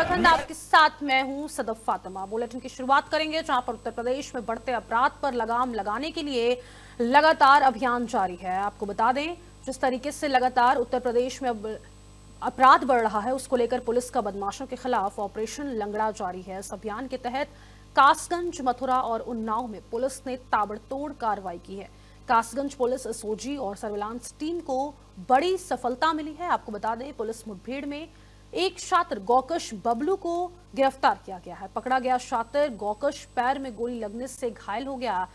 उत्तराखंड आपके साथ मैं हूं सदफ फातिमा। बुलेटिन की शुरुआत करेंगे जहां पर उत्तर प्रदेश में बढ़ते अपराध पर लगाम लगाने के लिए लगातार अभियान जारी है। आपको बता दें, जिस तरीके से लगातार उत्तर प्रदेश में अब अपराध बढ़ रहा है, उसको लेकर पुलिस का बदमाशों के खिलाफ ऑपरेशन लंगड़ा जारी है। इस अभियान के तहत कासगंज, मथुरा और उन्नाव में पुलिस ने ताबड़तोड़ कार्रवाई की है। कासगंज पुलिस एसओजी और सर्विलांस टीम को बड़ी सफलता मिली है। आपको बता दें, पुलिस मुठभेड़ में एक शातिर गौकश बबलू को गिरफ्तार किया गया है। पकड़ा गया शातिर गौकश पैर में गोली लगने से घायल हो गया।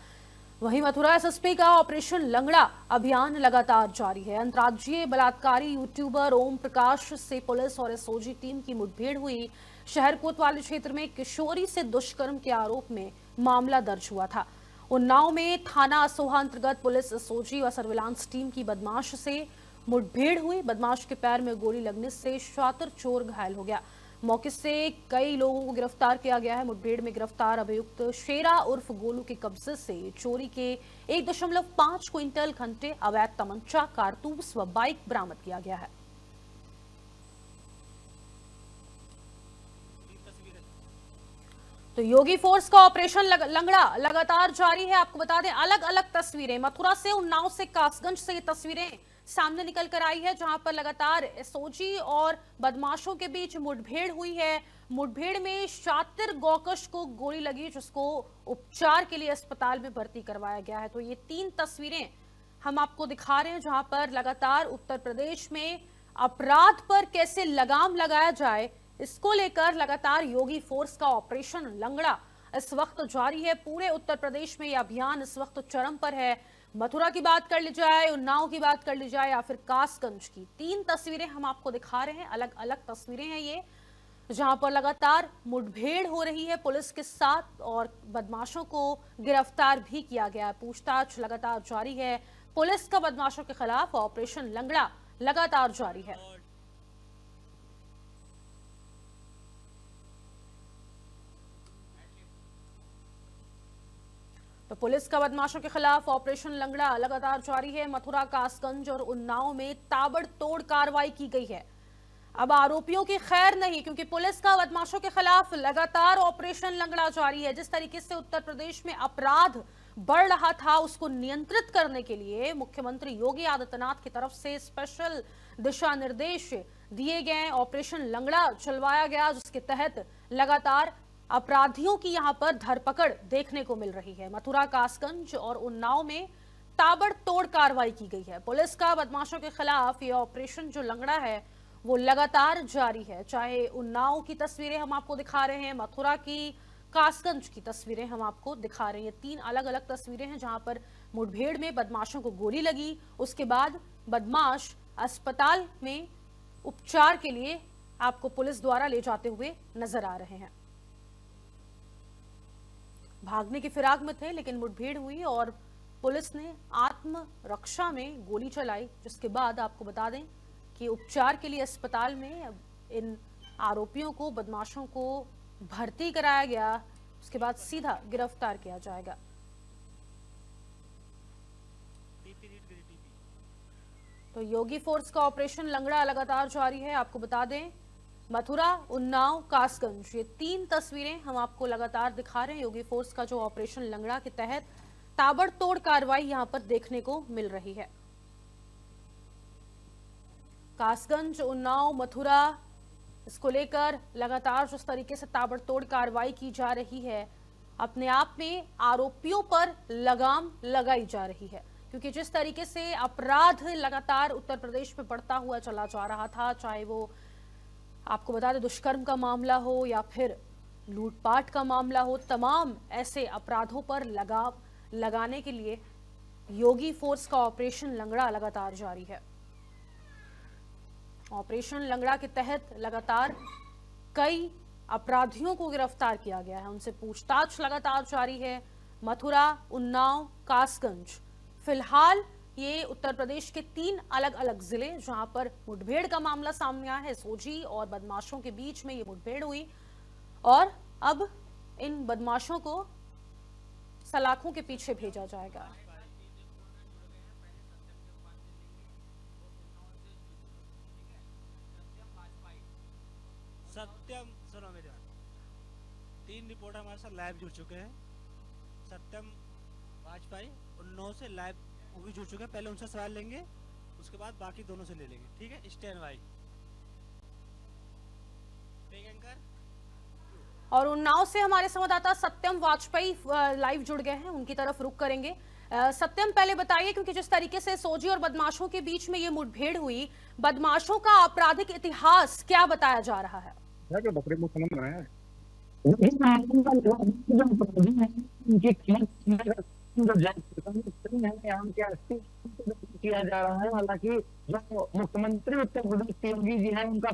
वहीं मथुरा एसएसपी का ऑपरेशन लंगड़ा अभियान लगातार जारी है। अंतर्राज्यीय बलात्कारी यूट्यूबर ओम प्रकाश से पुलिस और एसओजी टीम की मुठभेड़ हुई। शहर कोतवाली क्षेत्र में किशोरी से दुष्कर्म के आरोप में मामला दर्ज हुआ था। उन्नाव में थाना असोहा अंतर्गत पुलिस, एसओजी और सर्विलांस टीम की बदमाश से मुठभेड़ हुई। बदमाश के पैर में गोली लगने से शातिर चोर घायल हो गया। मौके से कई लोगों को गिरफ्तार किया गया है। मुठभेड़ में गिरफ्तार अभियुक्त शेरा उर्फ गोलू के कब्जे से चोरी के 1.5 क्विंटल घंटे अवैध तमंचा, कारतूस व बाइक बरामद किया गया है। तो योगी फोर्स का ऑपरेशन लंगड़ा लगातार जारी है। आपको बता दें, अलग अलग तस्वीरें मथुरा से, उन्नाव से, कासगंज से ये तस्वीरें सामने निकल कर आई है, जहां पर लगातार एसओजी और बदमाशों के बीच मुठभेड़ हुई है। मुठभेड़ में शातिर गौकश को गोली लगी, जिसको उपचार के लिए अस्पताल में भर्ती करवाया गया है। तो ये 3 तस्वीरें हम आपको दिखा रहे हैं, जहां पर लगातार उत्तर प्रदेश में अपराध पर कैसे लगाम लगाया जाए, इसको लेकर लगातार योगी फोर्स का ऑपरेशन लंगड़ा इस वक्त जारी है। पूरे उत्तर प्रदेश में यह अभियान इस वक्त चरम पर है। मथुरा की बात कर ली जाए, उन्नाव की बात कर ली जाए या फिर कासगंज की, 3 तस्वीरें हम आपको दिखा रहे हैं। अलग अलग तस्वीरें हैं ये, जहां पर लगातार मुठभेड़ हो रही है पुलिस के साथ और बदमाशों को गिरफ्तार भी किया गया है। पूछताछ लगातार जारी है। पुलिस का बदमाशों के खिलाफ ऑपरेशन लंगड़ा लगातार जारी है। तो पुलिस का बदमाशों के खिलाफ ऑपरेशन लंगड़ा लगातार जारी है। मथुरा, कासगंज और उन्नाव में ताबड़तोड़ कार्रवाई की गई है। अब आरोपियों की खैर नहीं, क्योंकि पुलिस का बदमाशों के खिलाफ लगातार ऑपरेशन लंगड़ा जारी है। जिस तरीके से उत्तर प्रदेश में अपराध बढ़ रहा था, उसको नियंत्रित करने के लिए मुख्यमंत्री योगी आदित्यनाथ की तरफ से स्पेशल दिशा निर्देश दिए गए। ऑपरेशन लंगड़ा चलवाया गया, जिसके तहत लगातार अपराधियों की यहां पर धरपकड़ देखने को मिल रही है। मथुरा, कासगंज और उन्नाव में ताबड़तोड़ कार्रवाई की गई है। पुलिस का बदमाशों के खिलाफ ये ऑपरेशन जो लंगड़ा है वो लगातार जारी है। चाहे उन्नाव की तस्वीरें हम आपको दिखा रहे हैं, मथुरा की, कासगंज की तस्वीरें हम आपको दिखा रहे हैं। 3 अलग अलग तस्वीरें हैं जहां पर मुठभेड़ में बदमाशों को गोली लगी, उसके बाद बदमाश अस्पताल में उपचार के लिए आपको पुलिस द्वारा ले जाते हुए नजर आ रहे हैं। भागने की फिराक में थे, लेकिन मुठभेड़ हुई और पुलिस ने आत्मरक्षा में गोली चलाई, जिसके बाद आपको बता दें कि उपचार के लिए अस्पताल में इन आरोपियों को, बदमाशों को भर्ती कराया गया। उसके बाद सीधा गिरफ्तार किया जाएगा। तो योगी फोर्स का ऑपरेशन लंगड़ा लगातार जारी है। आपको बता दें, मथुरा, उन्नाव, कासगंज, ये 3 तस्वीरें हम आपको लगातार दिखा रहे हैं। योगी फोर्स का जो ऑपरेशन लंगड़ा के तहत ताबड़तोड़ कार्रवाई यहां पर देखने को मिल रही है। कासगंज, उन्नाव, मथुरा, इसको लेकर लगातार जिस तरीके से ताबड़तोड़ कार्रवाई की जा रही है, अपने आप में आरोपियों पर लगाम लगाई जा रही है। क्योंकि जिस तरीके से अपराध लगातार उत्तर प्रदेश में बढ़ता हुआ चला जा रहा था, चाहे वो आपको बता दें दुष्कर्म का मामला हो या फिर लूटपाट का मामला हो, तमाम ऐसे अपराधों पर लगाम लगाने के लिए योगी फोर्स का ऑपरेशन लंगड़ा लगातार जारी है। ऑपरेशन लंगड़ा के तहत लगातार कई अपराधियों को गिरफ्तार किया गया है, उनसे पूछताछ लगातार जारी है। मथुरा, उन्नाव, कासगंज, फिलहाल ये उत्तर प्रदेश के 3 अलग अलग जिले जहां पर मुठभेड़ का मामला सामने आया है। एसओजी और बदमाशों के बीच में ये मुठभेड़ हुई और अब इन बदमाशों को सलाखों के पीछे भेजा जाएगा। सत्यम सुनो मेरी बात। 3 रिपोर्टर हमारे साथ लाइव जुड़ चुके हैं। सत्यम वाजपेयी उन 9 से लाइव वो भी जुड़ चुके हैं। पहले उनसे सवाल लेंगे, उसके बाद बाकी दोनों से ले लेंगे, ठीक है? Stand by. एंकर और उन्नाव से हमारे संवाददाता सत्यम वाजपेयी लाइव जुड़ गए हैं, उनकी तरफ रुख करेंगे। सत्यम, पहले बताइए, क्योंकि जिस तरीके से एसओजी और बदमाशों के बीच में ये मुठभेड़ हुई, बदमाशों का आपराधिक इतिहास क्या बताया जा रहा है? किया जा रहा है। हालांकि जो मुख्यमंत्री उत्तर प्रदेश के योगी जी हैं, उनका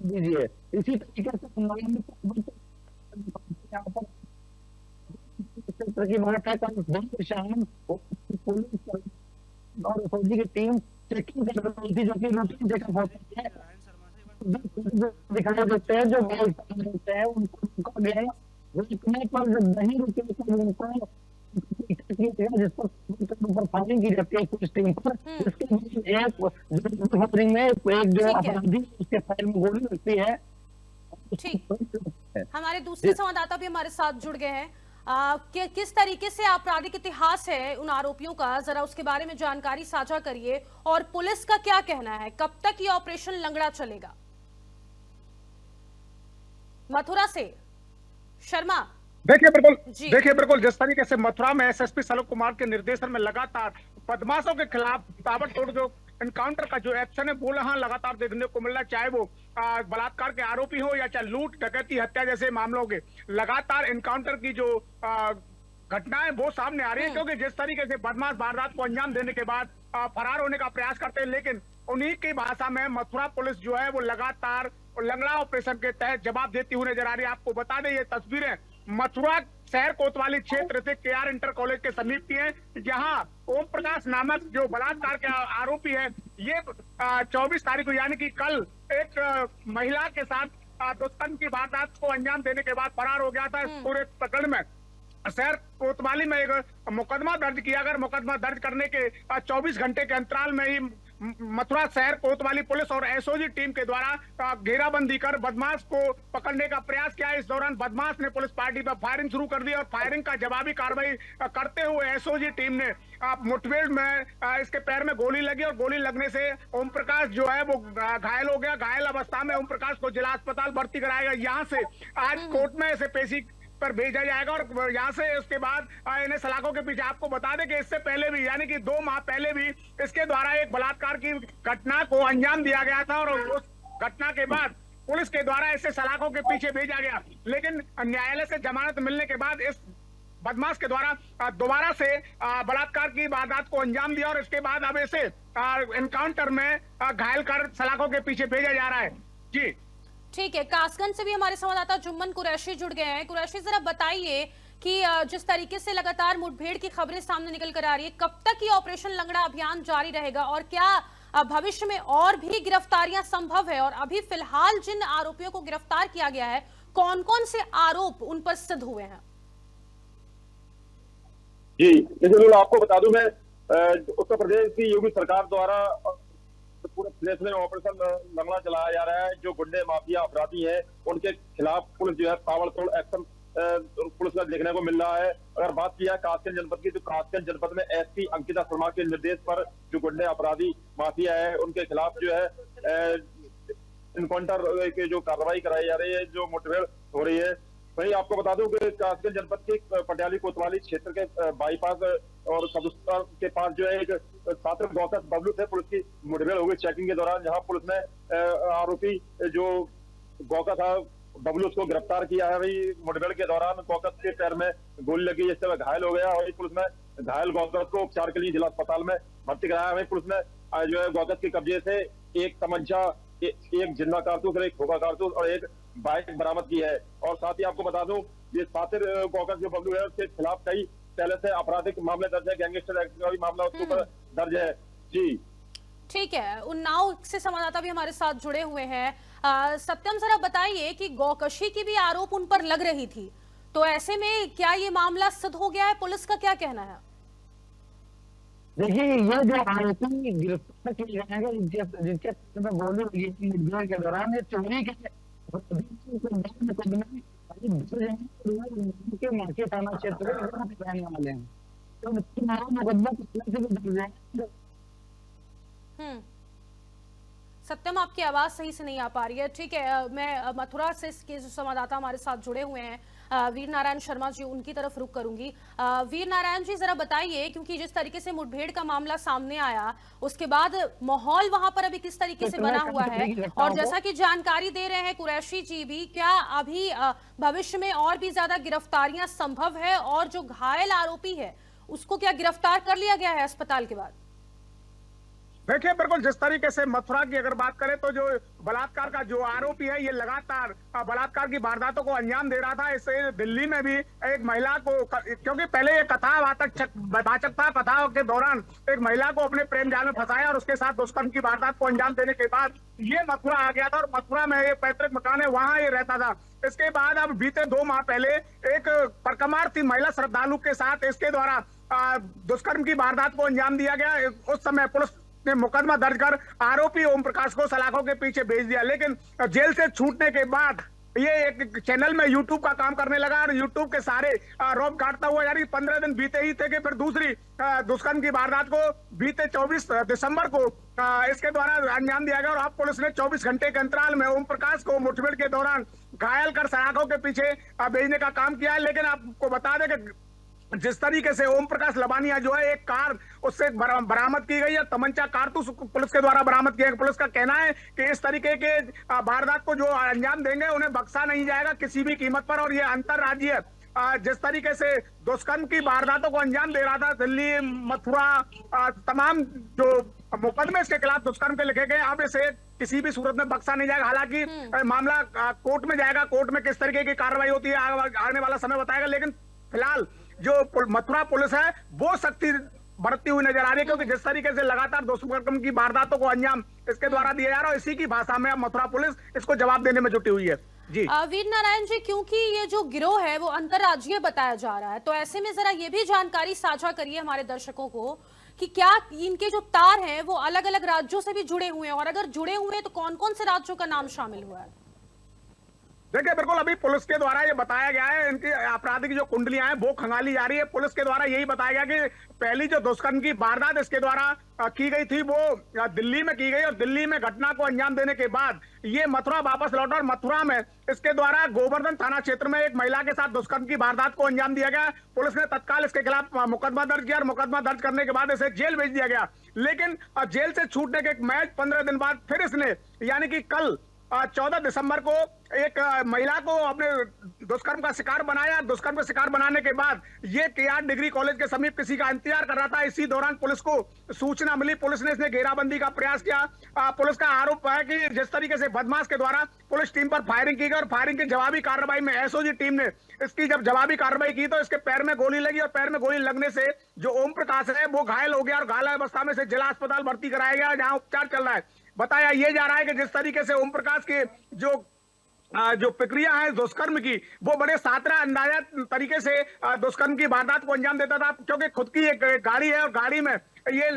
दीजिए। इसी तरीके से क्षेत्र की बात है, कल शाम पुलिस और फौजी की टीम चेकिंग कर रही थी, जो कि रूटीन चेकअप होता है। दिखाई देते हैं जो होते हैं उनको रुका गया, रुकने पर जब नहीं रुके तो उनको जिस पर फायरिंग की जाती है पुलिस टीम पर। इसके एक फायरिंग में एक जो अपराधी उसके फायर में गोली लगती है। ठीक, हमारे दूसरे संवाददाता भी हमारे साथ जुड़ गए हैं। किस तरीके से आपराधिक इतिहास है उन आरोपियों का, जरा उसके बारे में जानकारी साझा करिए। और पुलिस का क्या कहना है, कब तक ये ऑपरेशन लंगड़ा चलेगा? मथुरा से शर्मा। देखिए बिल्कुल जिस तरीके से मथुरा में एसएसपी सलोक कुमार के निर्देशन में लगातार बदमाशों के खिलाफ ताबड़तोड़ जो एनकाउंटर का जो एक्शन है वो यहाँ लगातार देखने को मिल रहा है, चाहे वो बलात्कार के आरोपी हो या चाहे लूट डकैती हत्या जैसे मामलों के लगातार एनकाउंटर की जो घटनाएं वो सामने आ रही है। क्योंकि जिस तरीके से बदमाश वारदात को अंजाम देने के बाद फरार होने का प्रयास करते हैं, लेकिन उन्हीं की भाषा में मथुरा पुलिस जो है वो लगातार लंगड़ा ऑपरेशन के तहत जवाब देती हुई नजर आ रही है। आपको बता दें ये तस्वीरें मथुरा शहर कोतवाली क्षेत्र से केआर इंटर कॉलेज के समीप की है, जहां ओम प्रकाश नामक जो बलात्कार के आरोपी है, ये 24 तारीख को यानी कि कल एक महिला के साथ दुष्कर्म की वारदात को अंजाम देने के बाद फरार हो गया था। इस पूरे प्रकरण में शहर कोतवाली में एक मुकदमा दर्ज किया गया। मुकदमा दर्ज करने के 24 घंटे के अंतराल में ही मथुरा शहर कोतवाली पुलिस और एसओजी टीम के द्वारा घेराबंदी कर बदमाश को पकड़ने का प्रयास किया। इस दौरान बदमाश ने पुलिस पार्टी पर फायरिंग शुरू कर दी और फायरिंग का जवाबी कार्रवाई करते हुए एसओजी टीम ने मुठभेड़ में इसके पैर में गोली लगी और गोली लगने से ओम प्रकाश जो है वो घायल हो गया। घायल अवस्था में ओम प्रकाश को जिला अस्पताल भर्ती कराया गया। यहाँ से आज कोर्ट में इसे पेशी पर भेजा जाएगा और यहाँ से उसके बाद इन्हें सलाखों के पीछे। आपको बता दें कि इससे पहले भी यानी कि 2 माह पहले भी इसके द्वारा एक बलात्कार की घटना को अंजाम दिया गया था और उस घटना के बाद पुलिस के द्वारा इसे सलाखों के पीछे भेजा गया, लेकिन न्यायालय से जमानत मिलने के बाद इस बदमाश के द्वारा दोबारा से बलात्कार की वारदात को अंजाम दिया और इसके बाद अब इसे एनकाउंटर में घायल कर सलाखों के पीछे भेजा जा रहा है। जी ठीक है, कासगंज से भी हमारे संवाददाता जुम्मन कुरैशी जुड़ गए हैं। कुरैशी, जरा बताइए कि जिस तरीके से लगातार मुठभेड़ की खबरें सामने निकल कर आ रही है, कब तक ये ऑपरेशन लंगड़ा अभियान जारी रहेगा और क्या भविष्य में और भी गिरफ्तारियां संभव है? और अभी फिलहाल जिन आरोपियों को गिरफ्तार किया गया है, कौन कौन से आरोप उन पर सिद्ध हुए हैं? जी बिल्कुल, आपको बता दूं मैं उत्तर प्रदेश की योगी सरकार द्वारा पूरे प्रदेश में ऑपरेशन लंगड़ा चलाया जा रहा है। जो गुंडे माफिया अपराधी हैं उनके खिलाफ पुलिस जो है ताबड़तोड़ एक्शन पुलिस का देखने को मिल रहा है। अगर बात की जाए कासगंज जनपद की, तो कासगंज जनपद में एसपी अंकिता शर्मा के निर्देश पर जो गुंडे अपराधी माफिया है उनके खिलाफ जो है इनकाउंटर की जो कार्रवाई कराई जा रही है, जो मुठभेड़ हो रही है। वही आपको बता दूं कि कासगंज जनपद के पटियाली कोतवाली क्षेत्र के बाईपास और सदुस्तर के पास जो है एक छात्र गौकस बबलू से पुलिस की मुठभेड़ हो गई चेकिंग के दौरान, जहां पुलिस ने आरोपी जो गौका था बबलू उसको गिरफ्तार किया है। वही मुठभेड़ के दौरान गौकस के पैर में गोली लगी जिससे वह घायल हो गया और पुलिस ने घायल गौकस को उपचार के लिए जिला अस्पताल में भर्ती कराया। वही पुलिस ने जो है गौकस के कब्जे से एक तमंचा, एक जिंदा कारतूस और एक खोखा कारतूस और एक बाइक बरामद की है। और साथ ही आपको बता दूं ये सातिर गौकस जो बबलू है उसके खिलाफ कई पहले से आपराधिक मामले दर्ज है, गैंगस्टर एक्ट का भी मामला उसके ऊपर दर्ज है। जी ठीक है, उन्नाव से संवाददाता भी हमारे साथ जुड़े हुए हैं। सत्यम, जरा बताइए कि गौकशी की भी आरोप उन पर लग रही थी, तो ऐसे में क्या ये मामला सिद्ध हो गया है? पुलिस का क्या कहना है? देखिए ये जो आरोपी गिरफ्तार किए गए हैं जिनके में गोली लगी थी मुठभेड़ के दौरान, ये चोरी के मार्के थाना क्षेत्र में रहने वाले हैं, तो मुकदमा से भी दर्ज है। सत्यम, आपकी आवाज सही से नहीं आ पा रही है। ठीक है, मैं मथुरा से इसके जो संवाददाता हमारे साथ जुड़े हुए हैं वीर नारायण शर्मा जी, उनकी तरफ रुख करूंगी। वीर नारायण जी, जरा बताइए, क्योंकि जिस तरीके से मुठभेड़ का मामला सामने आया उसके बाद माहौल वहां पर अभी किस तरीके से बना हुआ है, और जैसा कि जानकारी दे रहे हैं कुरैशी जी भी, क्या अभी भविष्य में और भी ज्यादा गिरफ्तारियां संभव है, और जो घायल आरोपी है उसको क्या गिरफ्तार कर लिया गया है अस्पताल के बाद? देखिए बिल्कुल, जिस तरीके से मथुरा की अगर बात करें तो जो बलात्कार का जो आरोपी है ये लगातार बलात्कार की वारदातों को अंजाम दे रहा था। इससे दिल्ली में भी एक महिला को, क्योंकि पहले ये कथावाचक था, कथा के दौरान एक महिला को अपने प्रेम जाल में फंसाया और उसके साथ दुष्कर्म की वारदात को अंजाम देने के बाद ये मथुरा आ गया था, और मथुरा में ये पैतृक मकान है, वहां ये रहता था। इसके बाद अब बीते 2 माह पहले एक परकमार्थी महिला श्रद्धालु के साथ इसके द्वारा दुष्कर्म की वारदात को अंजाम दिया गया। उस समय पुलिस ने मुकदमा दर्ज कर आरोपी ओम प्रकाश को सलाखों के पीछे भेज दिया, लेकिन जेल से छूटने के बाद ये एक चैनल में यूट्यूब का काम करने लगा और यूट्यूब के सारे रोब काटता हुआ, यानी 15 दिन बीते ही थे कि फिर दूसरी दुष्कर्म की वारदात को बीते 24 दिसंबर को इसके द्वारा अंजाम दिया गया। और अब पुलिस ने 24 घंटे के अंतराल में ओम प्रकाश को मुठभेड़ के दौरान घायल कर सलाखों के पीछे भेजने का काम किया है। लेकिन आपको बता दें कि जिस तरीके से ओम प्रकाश लबानिया जो है एक कार उससे बरामद की गई है, तमंचा कारतूस पुलिस के द्वारा बरामद किया। पुलिस का कहना है कि इस तरीके के वारदात को जो अंजाम देंगे उन्हें बख्शा नहीं जाएगा किसी भी कीमत पर। और ये अंतरराज्यीय जिस तरीके से दुष्कर्म की वारदातों को अंजाम दे रहा था, दिल्ली, मथुरा, तमाम जो मुकदमे इसके खिलाफ दुष्कर्म के लिखे गए, अब इसे किसी भी सूरत में बख्शा नहीं जाएगा। हालांकि मामला कोर्ट में जाएगा, कोर्ट में किस तरीके की कार्रवाई होती है आने वाला समय बताएगा। लेकिन फिलहाल जो मथुरा पुलिस है वो सख्ती बरतती हुई नजर आ रही है, क्योंकि जिस तरीके से लगातार दुष्कर्म की वारदातों को अंजाम इसके द्वारा दिया जा रहा है, इसी की भाषा में अब मथुरा पुलिस इसको जवाब देने में जुटी हुई है। जी वीर नारायण जी, क्योंकि ये जो गिरोह है वो अंतरराज्यीय बताया जा रहा है, तो ऐसे में जरा ये भी जानकारी साझा करिए हमारे दर्शकों को कि क्या इनके जो तार हैं वो अलग अलग राज्यों से भी जुड़े हुए हैं, और अगर जुड़े हुए हैं तो कौन कौन से राज्यों का नाम शामिल हुआ है? देखिए बिल्कुल, अभी पुलिस के द्वारा ये बताया गया है, इनकी आपराधिक जो कुंडलियां हैं वो खंगाली जा रही है। पुलिस के द्वारा यही बताया गया कि पहली जो दुष्कर्म की वारदात इसके द्वारा की गई थी वो दिल्ली में की गई, और दिल्ली में घटना को अंजाम देने के बाद ये मथुरा वापस लौटा, और मथुरा में इसके द्वारा गोवर्धन थाना क्षेत्र में एक महिला के साथ दुष्कर्म की वारदात को अंजाम दिया गया। पुलिस ने तत्काल इसके खिलाफ मुकदमा दर्ज किया, और मुकदमा दर्ज करने के बाद इसे जेल भेज दिया गया। लेकिन जेल से छूटने के महज 15 दिन बाद फिर इसने, यानी कि कल 14 दिसंबर को एक महिला को अपने दुष्कर्म का शिकार बनाया। दुष्कर्म का शिकार बनाने के बाद ये KR डिग्री कॉलेज के समीप किसी का इंतजार कर रहा था। इसी दौरान पुलिस को सूचना मिली, पुलिस ने इसने घेराबंदी का प्रयास किया। पुलिस का आरोप है कि जिस तरीके से बदमाश के द्वारा पुलिस टीम पर फायरिंग की गई, और फायरिंग की जवाबी कार्रवाई में SOG टीम ने इसकी जब जवाबी कार्रवाई की तो इसके पैर में गोली लगी, और पैर में गोली लगने से जो ओम प्रकाश है वो घायल हो गया, और घायल अवस्था में से जिला अस्पताल भर्ती कराया गया, जहां उपचार चल रहा है। बताया ये जा रहा है कि जिस तरीके से ओम प्रकाश के जो प्रक्रिया है दुष्कर्म की, वो बड़े सातरा अंदाजा तरीके से दुष्कर्म की वारदात को अंजाम देता था, क्योंकि खुद की एक गाड़ी है और गाड़ी में ये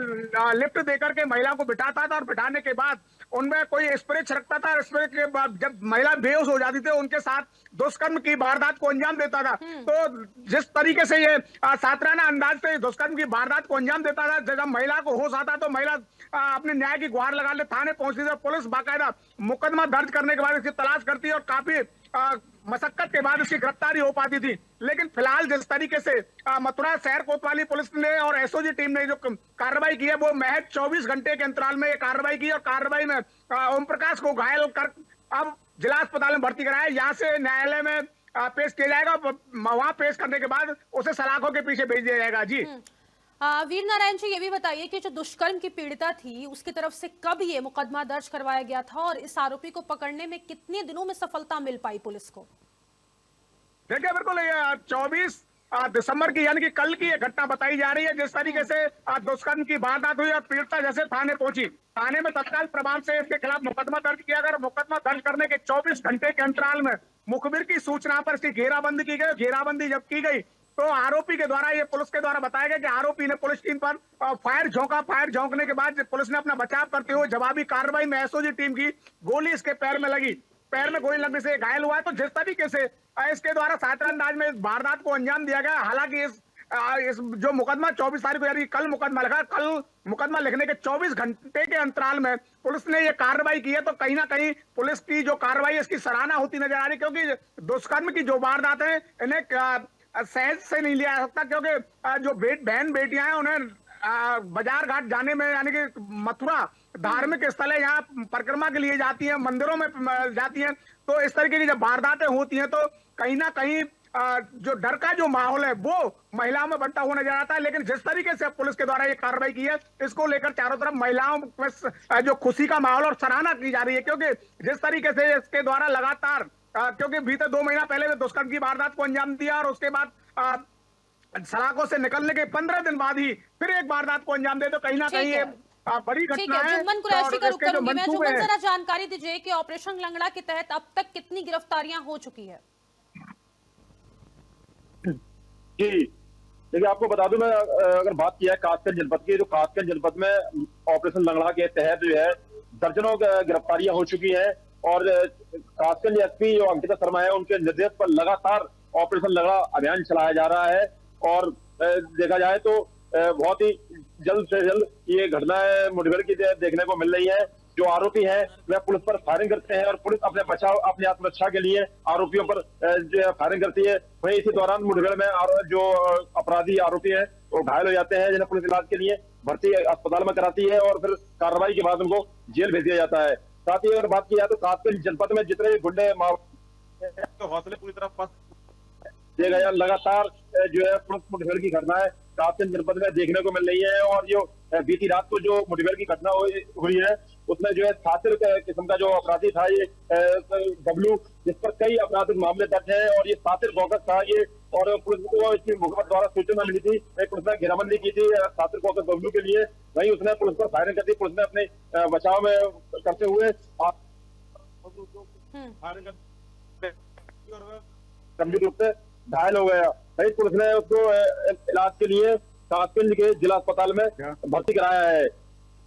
लिफ्ट देकर के महिला को बिठाता था, और बिठाने के बाद उनमें कोई स्प्रे छिड़कता था। स्प्रे के बाद जब महिला बेहोश हो जाती थी उनके साथ दुष्कर्म की वारदात को अंजाम देता था। तो जिस तरीके से ये सातराना अंदाज से दुष्कर्म की वारदात को अंजाम देता था, जब महिला को होश आता तो महिला अपने न्याय की गुहार लगा ले थाने पहुंचती थी। पुलिस बाकायदा मुकदमा दर्ज करने के बाद इसकी तलाश करती है, और काफी मशक्कत के बाद इसकी गिरफ्तारी हो पाती थी। लेकिन फिलहाल जिस तरीके से मथुरा शहर कोतवाली पुलिस ने और SOG टीम ने जो कार्रवाई की है वो महज 24 घंटे के अंतराल में कार्रवाई की, और कार्रवाई में ओम प्रकाश को घायल कर अब जिला अस्पताल में भर्ती कराया। यहाँ से न्यायालय में पेश किया जाएगा, वहां पेश करने के बाद उसे सलाखों के पीछे भेज दिया जाएगा। जी वीर नारायण जी, ये भी बताइए कि जो दुष्कर्म की पीड़िता थी उसकी तरफ से कब ये मुकदमा दर्ज करवाया गया था, और इस आरोपी को पकड़ने में कितने दिनों में सफलता मिल पाई पुलिस को? देखिए बिल्कुल, 24 दिसंबर की यानी कि कल की ये घटना बताई जा रही है। जिस तरीके से दुष्कर्म की वारदात हुई और पीड़िता जैसे थाने पहुंची, थाने में तत्काल प्रभाव से इसके खिलाफ मुकदमा दर्ज किया गया। मुकदमा दर्ज करने के 24 घंटे के अंतराल में मुखबिर की सूचना पर इसकी घेराबंदी की गई। घेराबंदी जब की गई तो आरोपी के द्वारा, ये पुलिस के द्वारा बताया गया कि आरोपी ने पुलिस टीम पर फायर झोंका। फायर झोंकने के बाद पुलिस ने अपना बचाव करते हुए जवाबी कार्रवाई में एसओजी टीम की गोली इसके पैर में लगी। पैर में गोली लगने से घायल हुआ है। तो जिस तरीके से इसके द्वारा शातिर अंदाज में इस वारदात को अंजाम दिया गया, हालांकि इस जो मुकदमा 24 तारीख को, यानी कल मुकदमा लगा, कल मुकदमा लिखने के 24 घंटे के अंतराल में पुलिस ने ये कार्रवाई की है। तो कहीं ना कहीं पुलिस की जो कार्रवाई इसकी सराहना होती नजर आ रही, क्योंकि दुष्कर्म की जो वारदात है इन्हें सहज से नहीं लिया जा सकता, क्योंकि जो बहन बेटियां हैं उन्हें बाजार घाट जाने में, यानी कि मथुरा धार्मिक स्थल है, यहाँ परिक्रमा के लिए जाती हैं, मंदिरों में जाती हैं। तो इस तरीके की जब वारदातें होती हैं तो कहीं ना कहीं जो डर का जो माहौल है वो महिलाओं में बनता हुआ नजर आता है। लेकिन जिस तरीके से पुलिस के द्वारा ये कार्रवाई की है, इसको लेकर चारों तरफ महिलाओं में जो खुशी का माहौल और सराहना की जा रही है, क्योंकि जिस तरीके से इसके द्वारा लगातार क्योंकि बीते 2 महीना पहले भी दुष्कर्म की वारदात को अंजाम दिया और उसके बाद सलाखों से निकलने के 15 दिन बाद ही फिर एक वारदात को अंजाम दे, तो कहीं ना कहीं ये बड़ी घटना है। जुम्मन कुरैशी का रुख करूंगी मैं। जुम्मन, जरा जानकारी दीजिए कि ऑपरेशन लंगड़ा के तहत अब तक कितनी गिरफ्तारियां हो चुकी है? जी देखिए, आपको बता दूं, मैं अगर बात किया है कासगंज जनपद की, तो कासगंज जनपद में ऑपरेशन लंगड़ा के तहत जो है दर्जनों गिरफ्तारियां हो चुकी हैं। और कासगंज एसपी जो अंकिता शर्मा है, उनके निर्देश पर लगातार ऑपरेशन लंगड़ा अभियान चलाया जा रहा है। और देखा जाए तो बहुत ही जल्द से जल्द ये घटनाएं मुठभेड़ की देखने को मिल रही है। जो आरोपी हैं वह पुलिस पर फायरिंग करते हैं और पुलिस अपने बचाव, अपनी आत्मरक्षा के लिए आरोपियों पर जो फायरिंग करती है। वहीं इसी दौरान मुठभेड़ में जो अपराधी आरोपी हैं वो घायल हो जाते हैं, जिन्हें पुलिस इलाज के लिए भर्ती अस्पताल में कराती है और फिर कार्रवाई के बाद उनको जेल भेज दिया जाता है। साथ ही अगर बात की जाए तो कासगंज जनपद में जितने गुंडे तो हौसले पूरी तरह पस्त दिए गए। लगातार जो है पुलिस मुठभेड़ की घटनाएं कासगंज जनपद में देखने को मिल रही है। और जो बीती रात को जो मुठभेड़ की घटना हुई है उसमें जो है शातिर किस्म का जो अपराधी था, ये बबलू, जिस पर कई आपराधिक मामले दर्ज हैं और ये शातिर गौकस था ये। और पुलिस को इसकी मुखबत द्वारा सूचना मिली थी, पुलिस ने घेराबंदी की थी शातिर गौकस बबलू के लिए। वहीं उसने पुलिस पर फायरिंग कर दी। पुलिस ने अपने बचाव में करते हुए गंभीर रूप से घायल हो गया। वही पुलिस ने उसको इलाज के लिए कासगंज के जिला अस्पताल में भर्ती कराया है।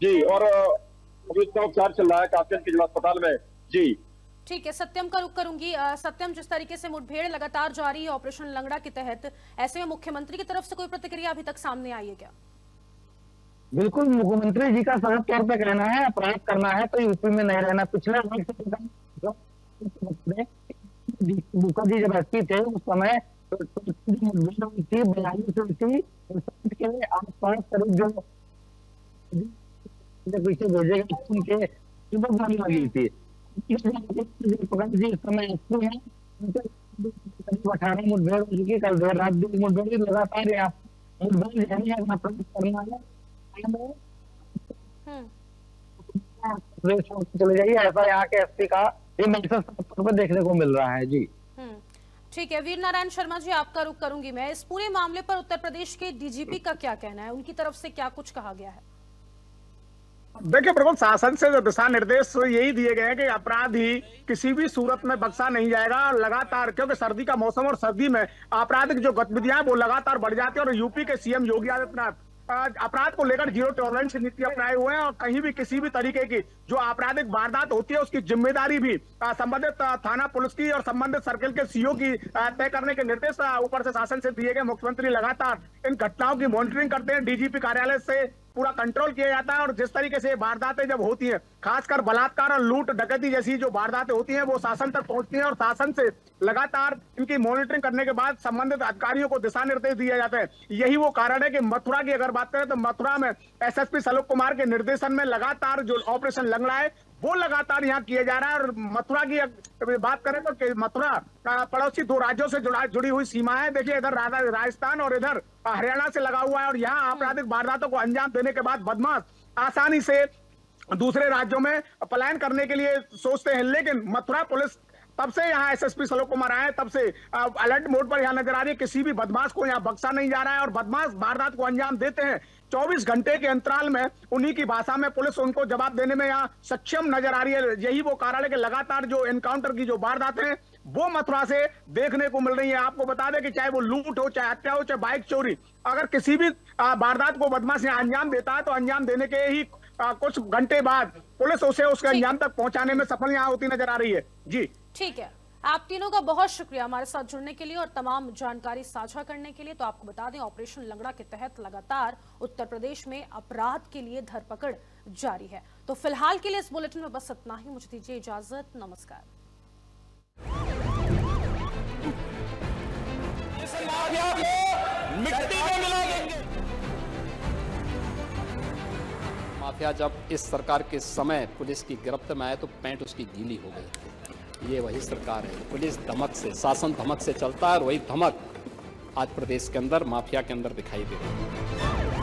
जी, और उसका उपचार चल रहा है कासगंज के जिला अस्पताल में। जी ठीक है, सत्यम का रुख करूंगी। सत्यम, जिस तरीके से मुठभेड़ लगातार जारी है ऑपरेशन लंगड़ा के तहत, ऐसे में मुख्यमंत्री की तरफ से कोई प्रतिक्रिया अभी तक सामने आई है क्या? बिल्कुल, मुख्यमंत्री जी का साफ तौर पर कहना है अपराध करना है तो यूपी में नहीं रहना। पिछले जी जब एसपी थे उस समय थी 42 थी के आसपास करीब जो पीछे भेजेगा उनके लगी थी। जी इस समय एसपी है, 18 मुठभेड़ हो चुकी। कल देर रात भी मुठभेड़ लगातार यहाँ मुठभेड़ करना है चले जाइए, ऐसा यहाँ के एसपी का ये मैसेज पर देखने को मिल रहा है। जी ठीक है, वीर नारायण शर्मा जी, आपका रुख करूंगी मैं। इस पूरे मामले पर उत्तर प्रदेश के डीजीपी का क्या कहना है? उनकी तरफ से क्या कुछ कहा गया है? देखिए, बिल्कुल शासन से जो दिशा निर्देश यही दिए गए हैं कि अपराधी किसी भी सूरत में बख्शा नहीं जाएगा। लगातार, क्योंकि सर्दी का मौसम और सर्दी में आपराधिक जो गतिविधियां वो लगातार बढ़ जाती है और यूपी के सीएम योगी आदित्यनाथ अपराध को लेकर जीरो टॉलरेंस नीति अपनाए हुए हैं और कहीं भी किसी भी तरीके की जो आपराधिक वारदात होती है उसकी जिम्मेदारी भी संबंधित थाना पुलिस की और संबंधित सर्किल के सीओ की तय करने के निर्देश ऊपर से शासन से दिए गए। मुख्यमंत्री लगातार इन घटनाओं की मॉनिटरिंग करते हैं, डीजीपी कार्यालय से पूरा कंट्रोल किया जाता है। और जिस तरीके से वारदातें जब होती हैं, खासकर बलात्कार और लूट डकैती जैसी जो वारदातें होती हैं वो शासन तक पहुंचती हैं और शासन से लगातार इनकी मॉनिटरिंग करने के बाद संबंधित अधिकारियों को दिशा निर्देश दिए जाते हैं। यही वो कारण है कि मथुरा की अगर बात करें तो मथुरा में एसएसपी सलोक कुमार के निर्देशन में लगातार जो ऑपरेशन लंगड़ा है वो लगातार यहाँ किया जा रहा है। और मथुरा की बात करें तो मथुरा पड़ोसी 2 राज्यों से जुड़ी हुई सीमा है। देखिए, इधर राजस्थान और इधर हरियाणा से लगा हुआ है और यहाँ आपराधिक वारदातों को अंजाम देने के बाद बदमाश आसानी से दूसरे राज्यों में पलायन करने के लिए सोचते हैं। लेकिन मथुरा पुलिस तब से यहाँ एसएसपी सलोक कुमार आए, तब से अलर्ट मोड पर यहाँ नजर आ रही है। किसी भी बदमाश को यहाँ बख्शा नहीं जा रहा है और बदमाश वारदात को अंजाम देते हैं 24 घंटे के अंतराल में उन्हीं की भाषा में पुलिस उनको जवाब देने में यहाँ सक्षम नजर आ रही है। यही वो कारण है कि लगातार जो एनकाउंटर की जो वारदातें हैं वो मथुरा से देखने को मिल रही है। आपको बता दें कि चाहे वो लूट हो, चाहे हत्या हो, चाहे बाइक चोरी, अगर किसी भी वारदात को बदमाश यहाँ अंजाम देता है तो अंजाम देने के ही कुछ घंटे बाद पुलिस उसे उसके अंजाम तक पहुंचाने में सफल यहाँ होती नजर आ रही है। जी ठीक है, आप तीनों का बहुत शुक्रिया हमारे साथ जुड़ने के लिए और तमाम जानकारी साझा करने के लिए। तो आपको बता दें, ऑपरेशन लंगड़ा के तहत लगातार उत्तर प्रदेश में अपराध के लिए धरपकड़ जारी है। तो फिलहाल के लिए इस बुलेटिन में बस इतना ही। मुझे दीजिए इजाजत, नमस्कार। मिट्टी में मिला देंगे। माफिया जब इस सरकार के समय पुलिस की गिरफ्त में आए तो पैंट उसकी गीली हो गई। ये वही सरकार है। पुलिस धमक से, शासन धमक से चलता है और वही धमक आज प्रदेश के अंदर माफिया के अंदर दिखाई दे रही है।